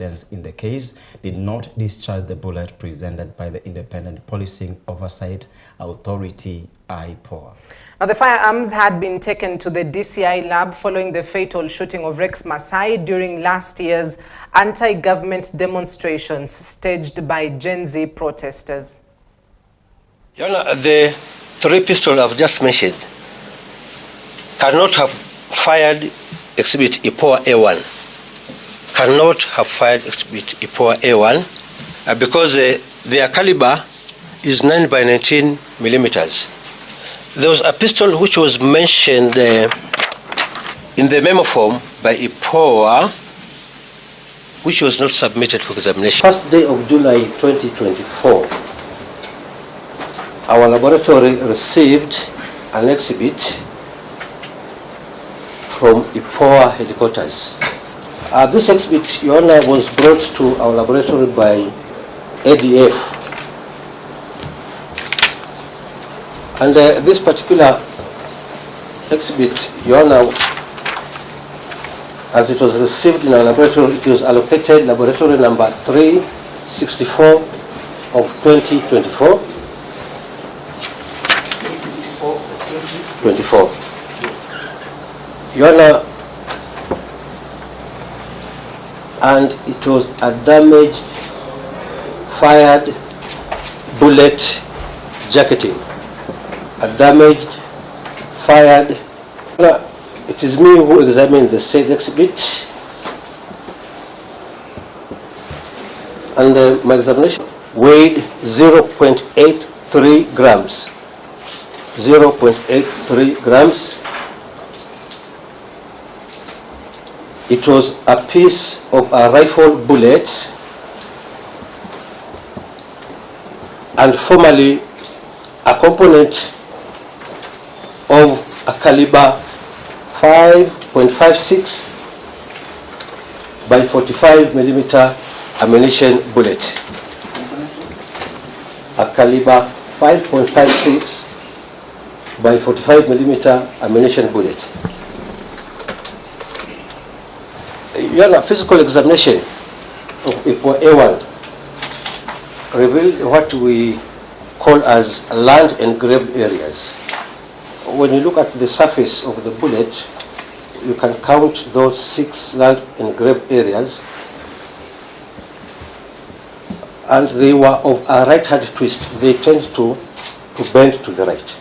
in the case did not discharge the bullet presented by the Independent Policing Oversight Authority, IPOA. Now, the firearms had been taken to the DCI lab following the fatal shooting of Rex Masai during last year's anti-government demonstrations staged by Gen Z protesters. Your Honor, the 3 pistols I've just mentioned cannot have fired exhibit IPOA A1. Cannot have fired exhibit IPOA A1 because their caliber is 9x19 millimeters. There was a pistol which was mentioned in the memo form by IPOA, which was not submitted for examination. First day of July 2024, our laboratory received an exhibit from IPOA headquarters. This exhibit, Your Honor, was brought to our laboratory by ADF. And this particular exhibit, Your Honor, as it was received in our laboratory, it was allocated laboratory number 364 of 2024. 364 of 2024. Yes. Your Honor, and it was a damaged, fired bullet jacketing. A damaged, fired. It is me who examined the said exhibit, and my examination weighed 0.83 grams. 0.83 grams. It was a piece of a rifle bullet and formerly a component of a caliber 5.56 by 45 millimeter ammunition bullet. A caliber 5.56 by 45 millimeter ammunition bullet. Your Honor, physical examination of IPOA A1 revealed what we call as land engraved areas. When you look at the surface of the bullet, you can count those 6 land engraved areas, and they were of a right-hand twist. They tend to bend to the right.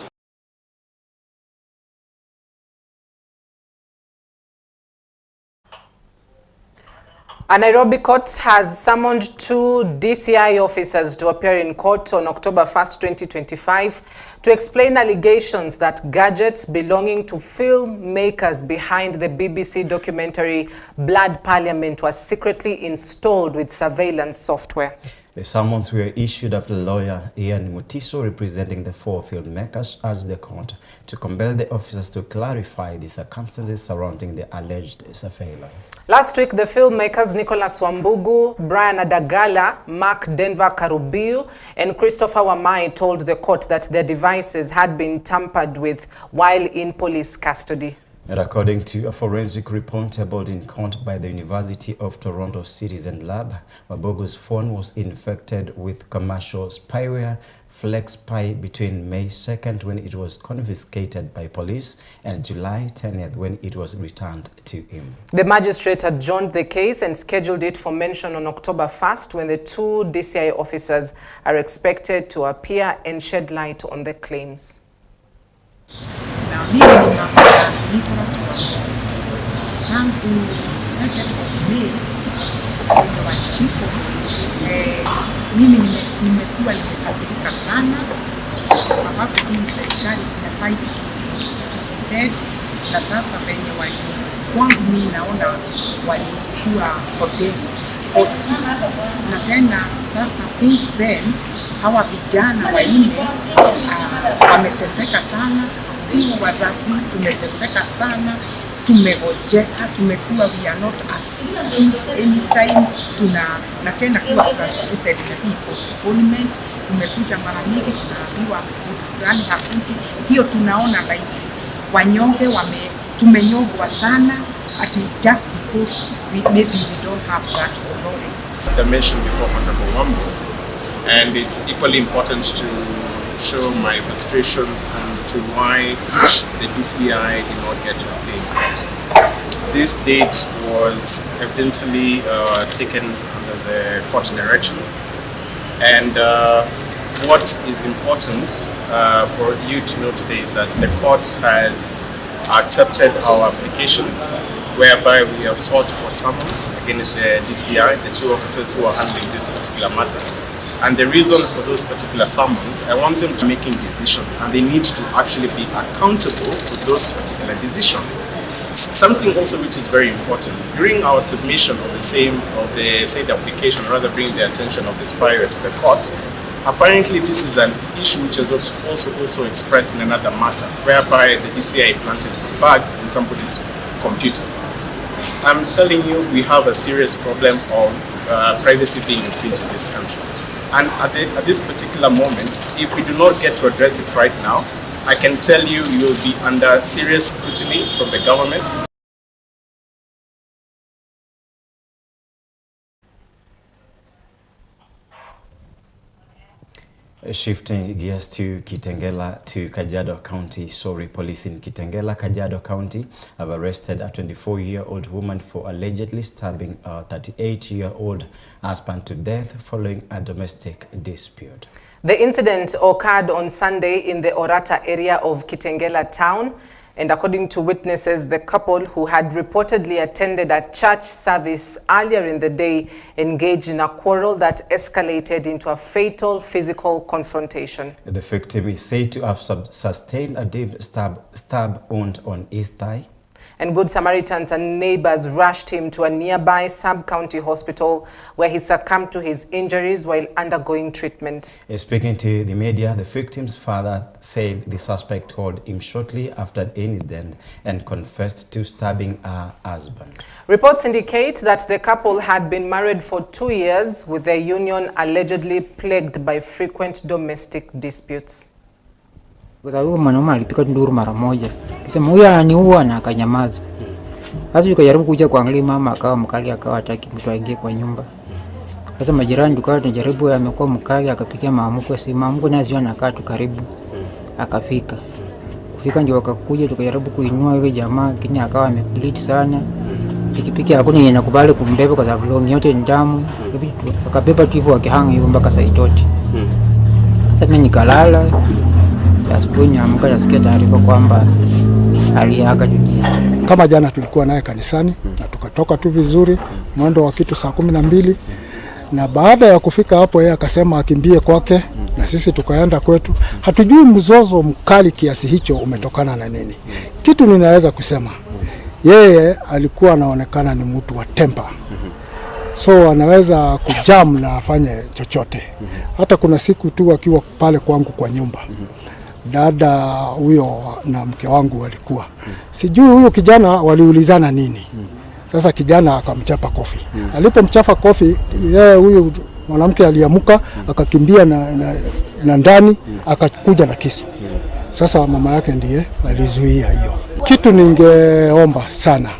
A Nairobi court has summoned 2 DCI officers to appear in court on October 1st, 2025 to explain allegations that gadgets belonging to filmmakers behind the BBC documentary Blood Parliament were secretly installed with surveillance software. The summons were issued after lawyer Ian Mutiso, representing the 4 filmmakers, urged the court to compel the officers to clarify the circumstances surrounding the alleged surveillance. Last week, the filmmakers Nicholas Wambugu, Brian Adagala, Mark Denver Karubiu, and Christopher Wamai told the court that their devices had been tampered with while in police custody. And according to a forensic report tabled in court by the University of Toronto Citizen Lab, Wabugu's phone was infected with commercial spyware FlexSpy between May 2nd, when it was confiscated by police, and July 10th, when it was returned to him. The magistrate adjourned the case and scheduled it for mention on October 1st, when the 2 DCI officers are expected to appear and shed light on the claims. Now, mimi tunapata Nicholas Wambugu tangu 2nd of May kwenye washiko. Mimi nimekuwa nimekasirika sana kwa sababu hii serikali inafaidi Fed, na sasa venye kwangu mimi naona walikuwa condemned forcefully. Na tena sasa since then hawa vijana wanne wameteseka sana, still wazazi tumeteseka sana, tumegojeka, tumekuwa we are not at ease anytime, na tena kuwa frustrated na hii postponement. Tumekuja mara mingi tunaambiwa mtu fulani hakuji, hiyo tunaona like wanyonge tumenyongwa sana, at just because maybe we don't have that authority. I mentioned before, Honorable Wambo, and it's equally important to show my frustrations and to why the DCI did not get to appear in court. This date was evidently taken under the court directions, and what is important for you to know today is that the court has accepted our application, whereby we have sought for summons against the DCI, the two officers who are handling this particular matter. And the reason for those particular summons, I want them to making decisions, and they need to actually be accountable for those particular decisions. Something also which is very important, during our submission of the said application, rather bring the attention of this prior to the court, apparently this is an issue which is also expressed in another matter, whereby the DCI planted a bug in somebody's computer. I'm telling you, we have a serious problem of privacy being infringed in this country. And at this particular moment, if we do not get to address it right now, I can tell you, you will be under serious scrutiny from the government. Shifting gears to Kitengela to Kajiado County. Police in Kitengela, Kajiado County have arrested a 24-year-old woman for allegedly stabbing a 38-year-old husband to death following a domestic dispute. The incident occurred on Sunday in the Orata area of Kitengela town, and according to witnesses, the couple, who had reportedly attended a church service earlier in the day, engaged in a quarrel that escalated into a fatal physical confrontation. The victim is said to have sustained a deep stab wound on his thigh. And Good Samaritans and neighbors rushed him to a nearby sub-county hospital where he succumbed to his injuries while undergoing treatment. Speaking to the media, the victim's father said the suspect called him shortly after the incident and confessed to stabbing her husband. Reports indicate that the couple had been married for 2 years, with their union allegedly plagued by frequent domestic disputes. Kwa sababu mwanaume alipiga nduru mara moja. Kisema huyu ananiua na akanyamaza. Sasa tukajaribu kuja kuangalia, mama akawa mkali, akawa hataki mtu aingie kwa nyumba. Sasa majirani tukawa tunajaribu, amekuwa mkali, akapigia maamko, si maamko nazi anakaa tu karibu. Akafika. Kufika ndio wakakuja, tukajaribu kuinua yule jamaa, lakini akawa amebleed sana. Pikipiki hakuna yenye nakubali kumbeba kwa sababu longi yote ni damu. Akabeba tu hivyo akihanga hiyo mpaka saitoti. Sasa mimi nikalala. Asubuhi niamka nasikia taarifa kwamba aliaga dunia. Kama jana tulikuwa naye kanisani na tukatoka tu vizuri mwendo wa kitu saa 12, na baada ya kufika hapo yeye akasema akimbie kwake na sisi tukaenda kwetu. Hatujui mzozo mkali kiasi hicho umetokana na nini. Kitu ninaweza kusema, yeye alikuwa anaonekana ni mtu wa temper. So anaweza kujam na afanye chochote. Hata kuna siku tu akiwa pale kwangu kwa nyumba, dada huyo na mke wangu walikuwa, sijui huyo kijana waliulizana nini. Sasa kijana akamchapa kofi. Alipomchapa kofi, yeye huyo mwanamke aliamuka akakimbia na ndani akakuja na kisu. Sasa mama yake ndiye alizuia hiyo. Kitu ningeomba sana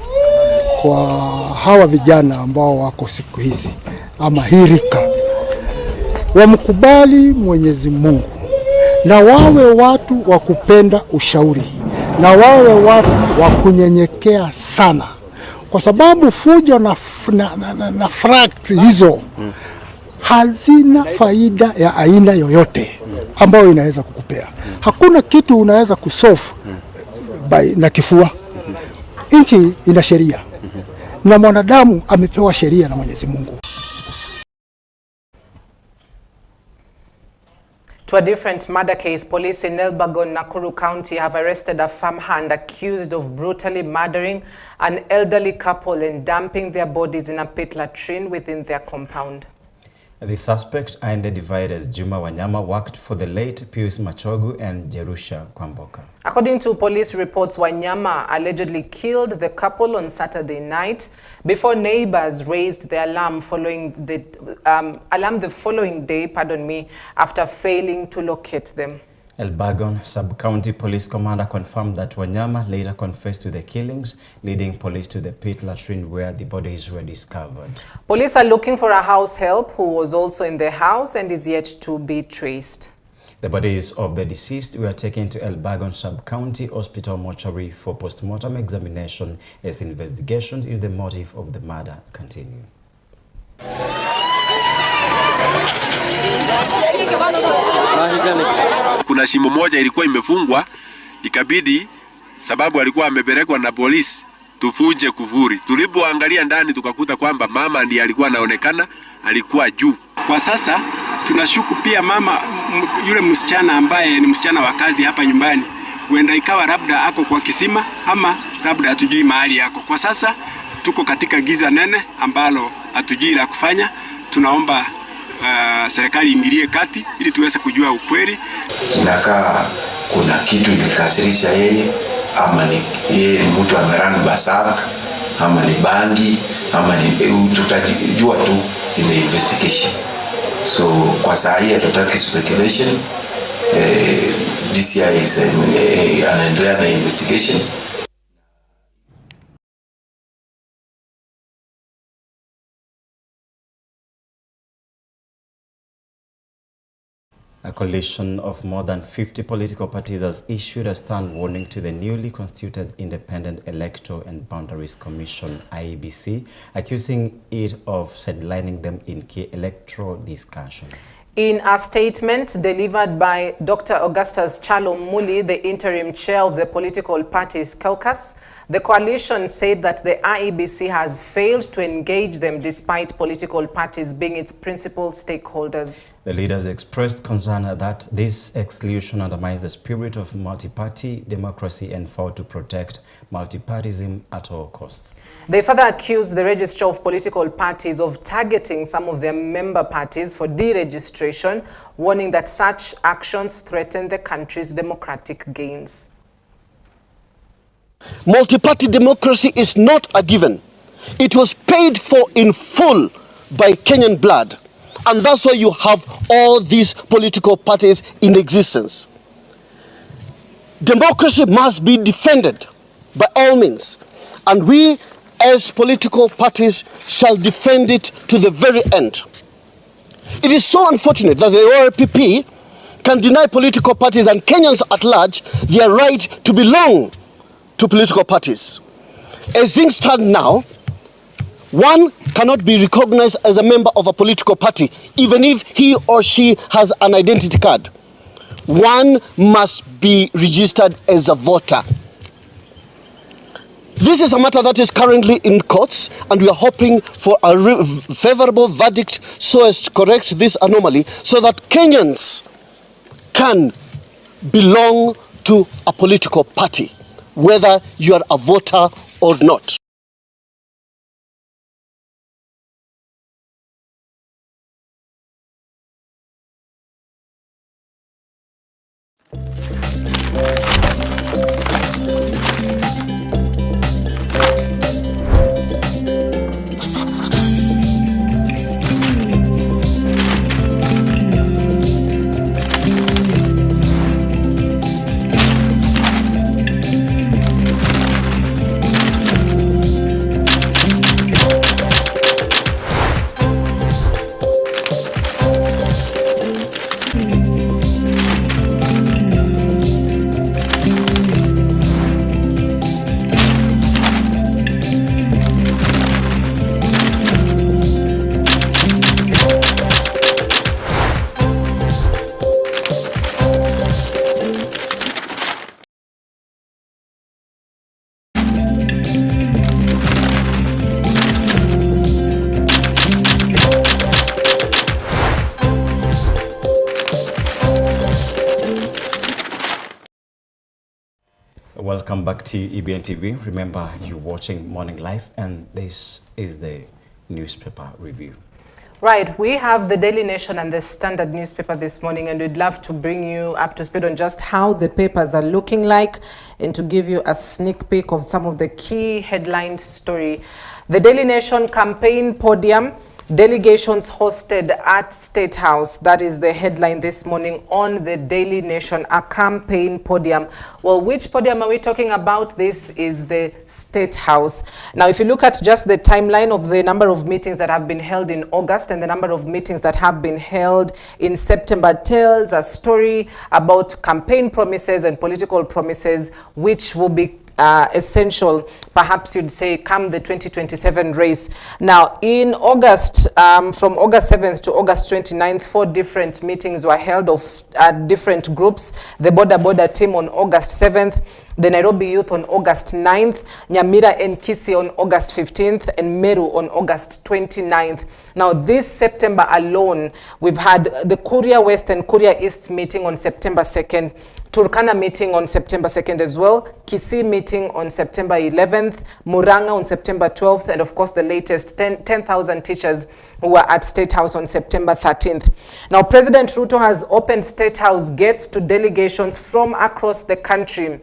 kwa hawa vijana ambao wako siku hizi ama hirika, wamkubali Mwenyezi Mungu na wawe watu wa kupenda ushauri na wawe watu wa kunyenyekea sana, kwa sababu fujo na fracts hizo hazina faida ya aina yoyote ambayo inaweza kukupea. Hakuna kitu unaweza kusolve na kifua. Nchi ina sheria na mwanadamu amepewa sheria na Mwenyezi Mungu. To a different murder case, police in Elbagon, Nakuru County have arrested a farmhand accused of brutally murdering an elderly couple and dumping their bodies in a pit latrine within their compound. The suspect, identified as Juma Wanyama, worked for the late Pius Machogu and Jerusha Kwamboka. According to police reports, Wanyama allegedly killed the couple on Saturday night before neighbors raised the alarm the following day, after failing to locate them. Elbagon Sub-County Police Commander confirmed that Wanyama later confessed to the killings, leading police to the pit latrine where the bodies were discovered. Police are looking for a house help who was also in the house and is yet to be traced. The bodies of the deceased were taken to Elbagon Sub-County Hospital mortuary for post-mortem examination as investigations into the motive of the murder continue. Kuna shimo moja ilikuwa imefungwa, ikabidi sababu alikuwa amepelekwa na polisi tuvunje kufuri. Tulipoangalia ndani tukakuta kwamba mama ndiye alikuwa anaonekana, alikuwa juu. Kwa sasa tunashuku pia mama yule msichana ambaye ni msichana wa kazi hapa nyumbani, huenda ikawa labda ako kwa kisima ama labda hatujui mahali yako. Kwa sasa tuko katika giza nene ambalo hatujui la kufanya. Tunaomba serikali ingilie kati ili tuweze kujua ukweli. Inakaa kuna kitu ilikasirisha yeye, ama ni yeye mtu amerani basaka, ama ni bangi, ama ni tutajua tu in the investigation. So kwa saa hii hatutaki speculation. DCI is anaendelea na investigation. A coalition of more than 50 political parties has issued a stern warning to the newly constituted Independent Electoral and Boundaries Commission, IEBC, accusing it of sidelining them in key electoral discussions. In a statement delivered by Dr. Augustus Chalo Muli, the interim chair of the political parties caucus, the coalition said that the IEBC has failed to engage them despite political parties being its principal stakeholders. The leaders expressed concern that this exclusion undermines the spirit of multi-party democracy and failed to protect multipartyism at all costs. They further accused the Register of Political Parties of targeting some of their member parties for deregistration, warning that such actions threaten the country's democratic gains. Multi-party democracy is not a given. It was paid for in full by Kenyan blood. And that's why you have all these political parties in existence. Democracy must be defended by all means. And we, as political parties, shall defend it to the very end. It is so unfortunate that the ORPP can deny political parties and Kenyans at large their right to belong to political parties. As things stand now, one cannot be recognized as a member of a political party, even if he or she has an identity card. One must be registered as a voter. This is a matter that is currently in courts, and we are hoping for a favorable verdict so as to correct this anomaly, so that Kenyans can belong to a political party, whether you are a voter or not. Welcome back to EBN TV. Remember, you're watching Morning Live, and this is the newspaper review. Right, we have the Daily Nation and the Standard newspaper this morning, and we'd love to bring you up to speed on just how the papers are looking like and to give you a sneak peek of some of the key headline story. The Daily Nation campaign podium Delegations hosted at State House. That is the headline this morning on the Daily Nation, a campaign podium. Well, which podium are we talking about? This is the State House. Now, if you look at just the timeline of the number of meetings that have been held in August and the number of meetings that have been held in September, tells a story about campaign promises and political promises, which will be essential, perhaps you'd say, come the 2027 race. Now, in August, from August 7th to August 29th, 4 different meetings were held of different groups. The Border team on August 7th, the Nairobi Youth on August 9th, Nyamira and Kisii on August 15th, and Meru on August 29th. Now, this September alone, we've had the Kuria West and Kuria East meeting on September 2nd, Turkana meeting on September 2nd as well, Kisii meeting on September 11th, Muranga on September 12th, and of course the latest 10,000 teachers who were at State House on September 13th. Now, President Ruto has opened State House gates to delegations from across the country,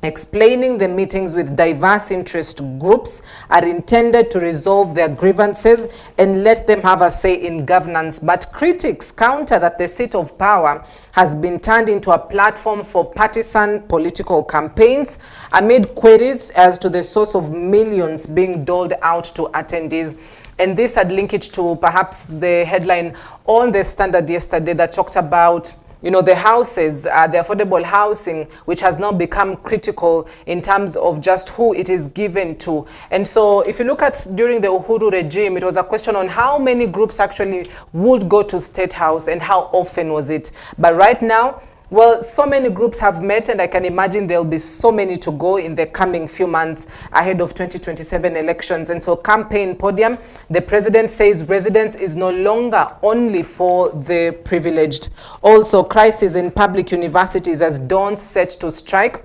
explaining the meetings with diverse interest groups are intended to resolve their grievances and let them have a say in governance. But critics counter that the seat of power has been turned into a platform for partisan political campaigns amid queries as to the source of millions being doled out to attendees. And this had linked to perhaps the headline on the Standard yesterday that talked about, you know, the houses, the affordable housing, which has now become critical in terms of just who it is given to. And so if you look at during the Uhuru regime, it was a question on how many groups actually would go to State House and how often was it. But right now, well, so many groups have met, and I can imagine there'll be so many to go in the coming few months ahead of 2027 elections. And so campaign podium, the president says residence is no longer only for the privileged. Also, crisis in public universities as dons set to strike.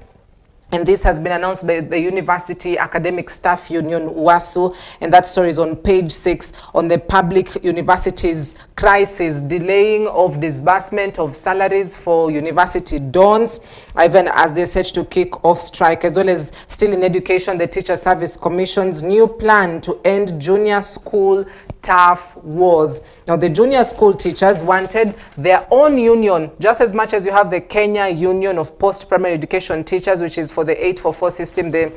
And this has been announced by the University Academic Staff Union, WASU, and that story is on page 6 on the public universities crisis, delaying of disbursement of salaries for university dons, even as they set to kick off strike, as well as still in education, the Teacher Service Commission's new plan to end junior school tough wars. Now, the junior school teachers wanted their own union, just as much as you have the Kenya Union of Post-Primary Education Teachers, which is for the 844 system, the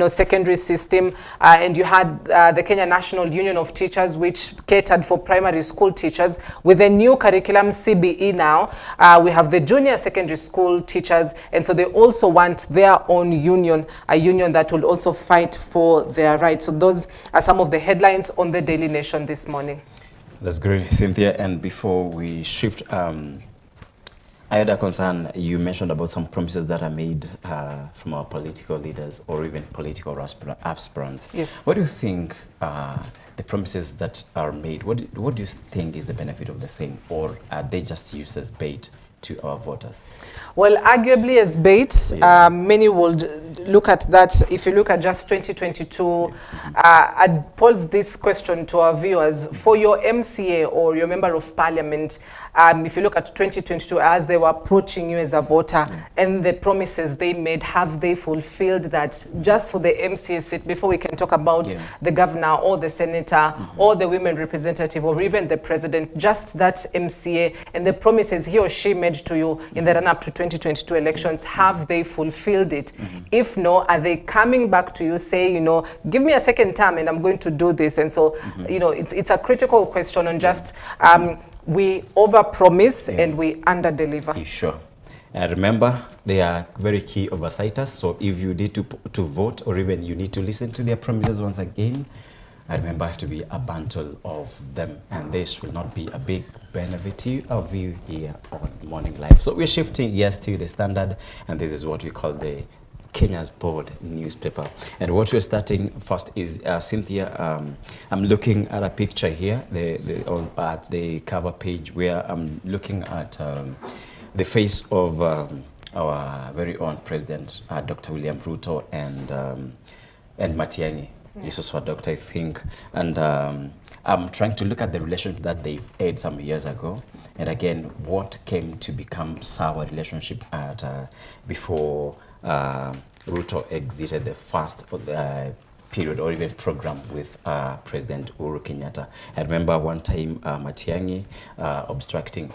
secondary system, and you had the Kenya National Union of Teachers, which catered for primary school teachers. With the new curriculum, CBE now, we have the junior secondary school teachers, and so they also want their own union, a union that will also fight for their rights. So those are some of the headlines on the Daily Nation this morning. That's great, Cynthia. And before we shift, I had a concern. You mentioned about some promises that are made from our political leaders or even political aspirants. Yes. What do you think the promises that are made, what do you think is the benefit of the same, or are they just used as bait to our voters? Well, arguably as bait, yeah. Many would look at that. If you look at just 2022, I'd pose this question to our viewers. For your MCA or your member of parliament, if you look at 2022, as they were approaching you as a voter, and the promises they made, have they fulfilled that? Just for the MCA seat, before we can talk about the governor or the senator or the women representative or even the president, just that MCA and the promises he or she made to you in the run-up to 2022 elections, have they fulfilled it? If no, are they coming back to you, say, give me a second term and I'm going to do this? And so, it's a critical question on just we overpromise and we underdeliver. Sure. And remember, they are very key oversighters. So if you need to vote, or even you need to listen to their promises once again, remember to be a bundle of them. And this will not be a big benefit to you here on Morning Live. So we're shifting gears to the Standard, and this is what we call the Kenya's Board newspaper. And what we're starting first is Cynthia. I'm looking at a picture here, at the cover page, where I'm looking at the face of our very own president, Dr. William Ruto, and Matiang'i. This was what Doctor, I think. And I'm trying to look at the relationship that they've had some years ago, and again, what came to become sour relationship before Ruto exited the first period or even program with President Uhuru Kenyatta. I remember one time Matiang'i obstructing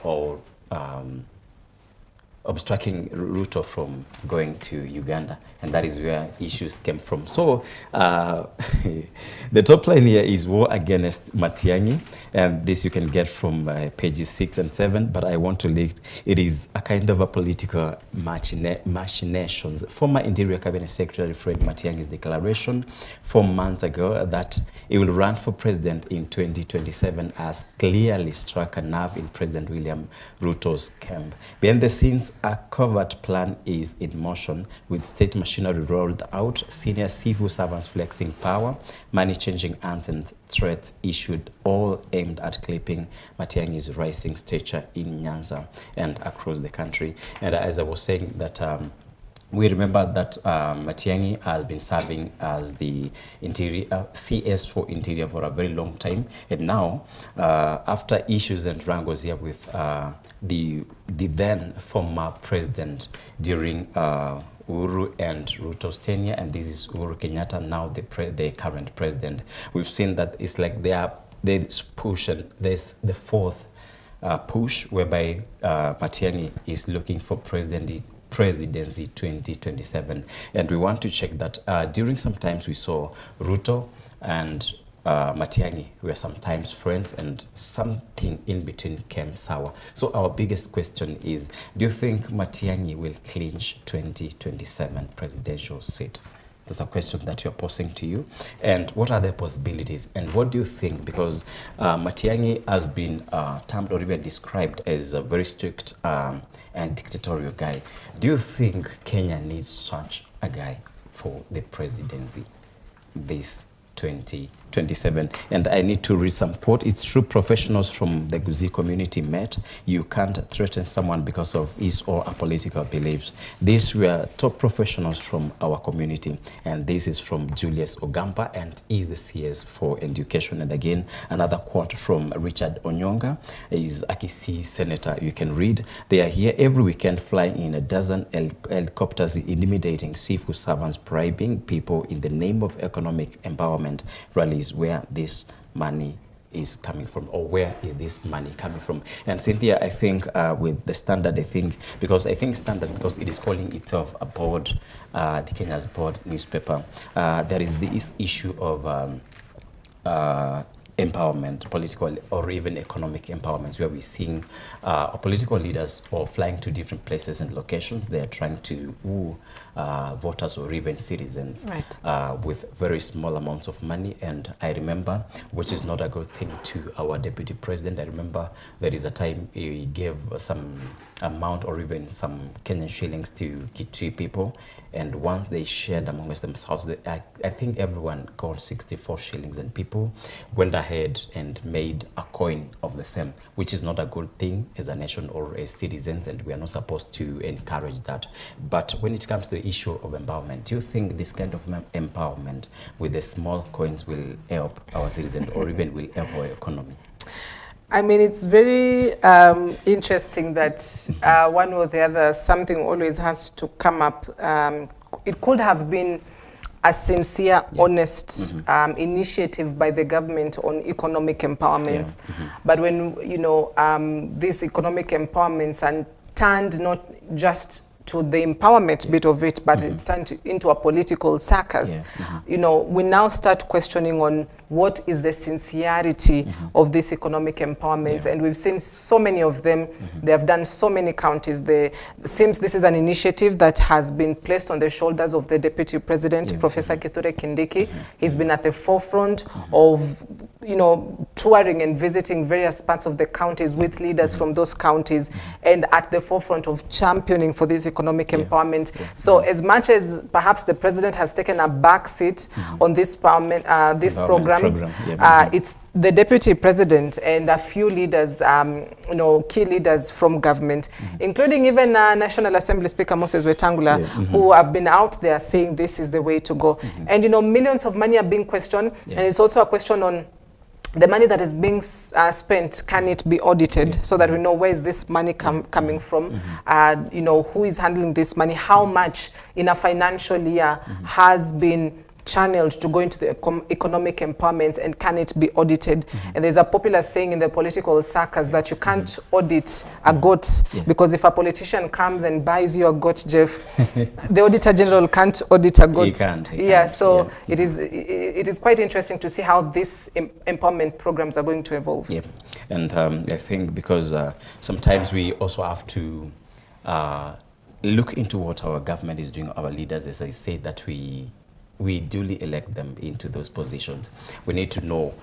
Ruto from going to Uganda, and that is where issues came from. So the top line here is war against Matiang'i, and this you can get from pages 6 and 7, but I want to link it is a kind of a political machinations. Former Interior Cabinet Secretary Fred Matiang'i's declaration 4 months ago that he will run for president in 2027 has clearly struck a nerve in President William Ruto's camp. Behind the scenes, a covert plan is in motion with state machinery rolled out, senior civil servants flexing power, money-changing hands and threats issued, all aimed at clipping Matiang'i's rising stature in Nyanza and across the country. And as I was saying that we remember that Matiang'i has been serving as the interior CS for Interior for a very long time, and now after issues and wrangles here with the then former president during Uhuru and Ruto's tenure, and this is Uhuru Kenyatta, now the current president, we've seen that it's like there's push, and there's the fourth push whereby Matiang'i is looking for presidency 2027, and we want to check that during some times we saw Ruto and Matiang'i were sometimes friends, and something in between came sour. So our biggest question is, do you think Matiang'i will clinch 2027 presidential seat? That's a question that you're posing to you. And what are the possibilities? And what do you think? Because Matiang'i has been termed or even described as a very strict and dictatorial guy. Do you think Kenya needs such a guy for the presidency this 2027? And I need to read some quote. It's true, professionals from the Guzii community met. You can't threaten someone because of his or her political beliefs. These were top professionals from our community, and this is from Julius Ogampa, and he is the CS for Education. And again, another quote from Richard Onyonga, is a Kisii senator. You can read, they are here every weekend flying in a dozen helicopters, intimidating civil servants, bribing people in the name of economic empowerment rallies. Where this money is coming from, or where is this money coming from? And Cynthia, I think with the Standard, because it is calling itself a board, the Kenya's board newspaper, there is this issue of empowerment, political or even economic empowerment, where we're seeing political leaders or flying to different places and locations. They are trying to woo voters or even citizens, right, with very small amounts of money. And I remember, which is not a good thing to our deputy president, I remember there is a time he gave some amount or even some Kenyan shillings to Kitui people, and once they shared amongst themselves, I think everyone got 64 shillings, and people went ahead and made a coin of the same, which is not a good thing as a nation or as citizens, and we are not supposed to encourage that. But when it comes to the issue of empowerment, do you think this kind of empowerment with the small coins will help our citizens or even will help our economy? I mean, it's very interesting that one or the other, something always has to come up. It could have been a sincere, honest initiative by the government on economic empowerments. But when, you know, these economic empowerments are turned not just to the empowerment bit of it, but it's turned into a political circus. You know, we now start questioning on what is the sincerity of this economic empowerment, and we've seen so many of them. They have done so many counties. It seems this is an initiative that has been placed on the shoulders of the Deputy President, Professor Kithure Kindiki. He's been at the forefront of, you know, touring and visiting various parts of the counties with leaders from those counties, and at the forefront of championing for this economic empowerment. So as much as perhaps the president has taken a back seat on this program, it's the deputy president and a few leaders, you know, key leaders from government, including even National Assembly Speaker Moses Wetangula, who have been out there saying this is the way to go. And, you know, millions of money are being questioned, and it's also a question on the money that is being spent, can it be audited so that we know where is this money coming from? You know, who is handling this money? How much in a financial year has been channeled to go into the economic empowerment, and can it be audited? And there's a popular saying in the political circles that you can't audit a goat, because if a politician comes and buys you a goat, Jeff, the Auditor General can't audit a goat. He can't. So it is quite interesting to see how these empowerment programs are going to evolve. Yeah, and I think because sometimes we also have to look into what our government is doing, our leaders, as I say, that we duly elect them into those positions. We need to know,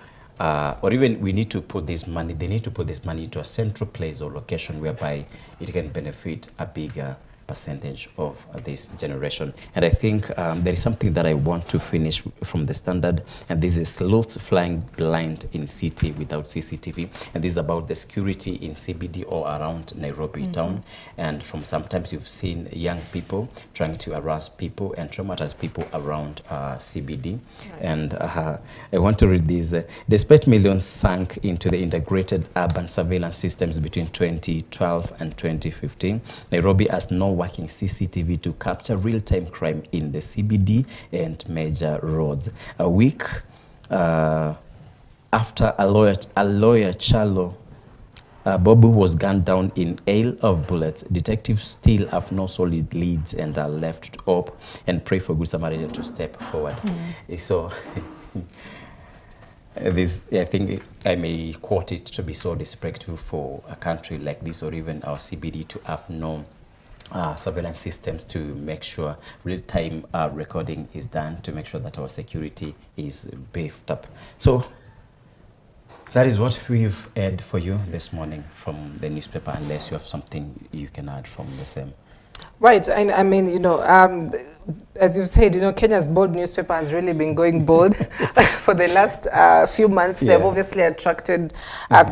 or even we need to put this money, they need to put this money into a central place or location whereby it can benefit a bigger percentage of this generation. And I think there is something that I want to finish from the Standard, and this is sloths flying blind in city without CCTV, and this is about the security in CBD or around Nairobi town. And from sometimes you've seen young people trying to harass people and traumatize people around CBD. And I want to read this. Despite millions sunk into the integrated urban surveillance systems between 2012 and 2015, Nairobi has no working CCTV to capture real-time crime in the CBD and major roads. A week after a lawyer Charlo Bobu was gunned down in hail of bullets, detectives still have no solid leads and are left to hope and pray for good Samaritan to step forward. So this, I think I may quote it to be so disrespectful for a country like this, or even our CBD, to have no surveillance systems to make sure real-time recording is done, to make sure that our security is beefed up. So that is what we've aired for you this morning from the newspaper, unless you have something you can add from the same. Right, and I mean, you know, as you've said, you know, Kenya's bold newspaper has really been going bold for the last few months. They've obviously attracted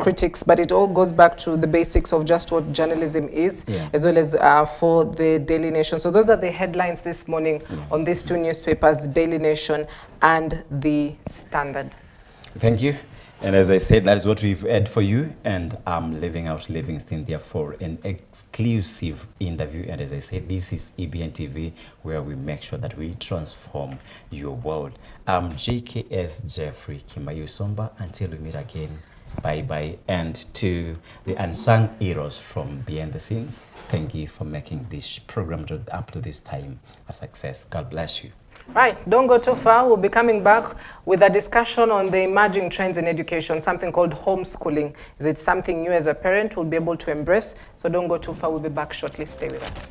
critics, but it all goes back to the basics of just what journalism is, as well as for the Daily Nation. So those are the headlines this morning on these two newspapers, the Daily Nation and the Standard. Thank you. And as I said, that is what we've aired for you, and I'm leaving out Livingston there for an exclusive interview. And as I said, this is EBN TV, where we make sure that we transform your world. I'm JKS Jeffrey Kimayusomba. Until we meet again, bye-bye. And to the unsung heroes from behind the scenes, thank you for making this program up to this time a success. God bless you. Right, don't go too far. We'll be coming back with a discussion on the emerging trends in education, something called homeschooling. Is it something you as a parent will be able to embrace? So don't go too far. We'll be back shortly. Stay with us.